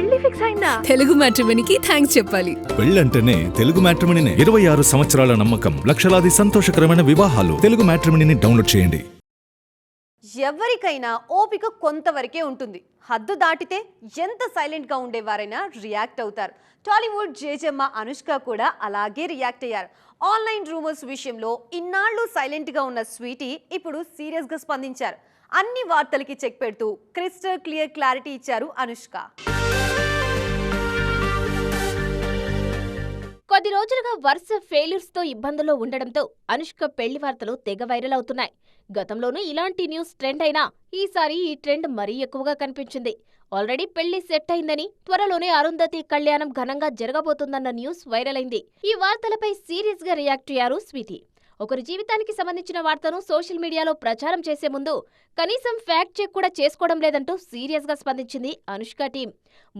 పెళ్లి ఫిక్స్ అయిందా? తెలుగు మ్యాట్రిమోనీకి థ్యాంక్స్ చెప్పాలి. పెళ్ళంటేనే తెలుగు మ్యాట్రిమోనీనే. 26 సంవత్సరాల నమ్మకం, లక్షలాది సంతోషకరమైన వివాహాలు. తెలుగు మ్యాట్రిమోనీని డౌన్లోడ్ చేయండి. ఎవరికైనా ఓపిక కొంతవరకే ఉంటుంది. హద్దు దాటితే ఎంత సైలెంట్ గా ఉండేవారైనా రియాక్ట్ అవుతారు. టాలీవుడ్ జేజమ్మ అనుష్క కూడా అలాగే రియాక్ట్ అయ్యారు. ఆన్లైన్ రూమర్స్ విషయంలో ఇన్నాళ్లు సైలెంట్ గా ఉన్న స్వీటీ ఇప్పుడు సీరియస్ గా స్పందించారు. అన్ని వార్తలకి చెక్ పెడుతూ క్రిస్టల్ క్లియర్ క్లారిటీ ఇచ్చారు అనుష్క. కొద్ది రోజులుగా వరుస ఫెయిల్యూర్స్ తో ఇబ్బందుల్లో ఉండడంతో అనుష్క పెళ్లి వార్తలు తెగ వైరల్ అవుతున్నాయి. గతంలోనూ ఇలాంటి న్యూస్ ట్రెండ్ అయినా ఈసారి ఈ ట్రెండ్ మరీ ఎక్కువగా కనిపించింది. ఆల్రెడీ పెళ్లి సెట్ అయిందని, త్వరలోనే అరుంధతి కళ్యాణం ఘనంగా జరగబోతుందన్న న్యూస్ వైరల్ అయింది. ఈ వార్తలపై సీరియస్ గా రియాక్ట్ అయ్యారు స్వీటీ. ఒకరి జీవితానికి సంబంధించిన వార్తను సోషల్ మీడియాలో ప్రచారం చేసే ముందు కనీసం ఫ్యాక్ట్ చెక్ కూడా చేసుకోవడం లేదంటూ సీరియస్ గా స్పందించింది అనుష్క టీం.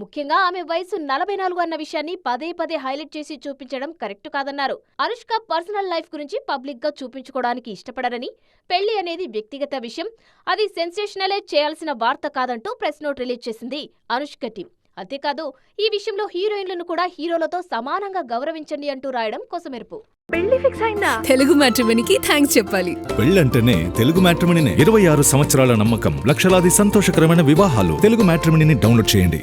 ముఖ్యంగా ఆమె వయసు 44 అన్న విషయాన్ని పదే పదే హైలైట్ చేసి చూపించడం కరెక్ట్ కాదన్నారు. అనుష్క పర్సనల్ లైఫ్ గురించి పబ్లిక్ గా చూపించుకోవడానికి ఇష్టపడరని, పెళ్లి అనేది వ్యక్తిగత విషయం, అది సెన్సేషనలైజ్ చేయాల్సిన వార్త కాదంటూ ప్రెస్ నోట్ రిలీజ్ చేసింది అనుష్క టీం. అంతేకాదు, ఈ విషయంలో హీరోయిన్లను కూడా హీరోలతో సమానంగా గౌరవించండి అంటూ రాయడం కొసమెరుపు. పెళ్లి ఫిక్స్ అయిందా? తెలుగు మ్యాట్రిమోనీకి థ్యాంక్స్ చెప్పాలి. పెళ్ళంటేనే తెలుగు మ్యాట్రిమోనీనే. 26 సంవత్సరాల నమ్మకం, లక్షలాది సంతోషకరమైన వివాహాలు. తెలుగు మ్యాట్రిమోనీని డౌన్లోడ్ చేయండి.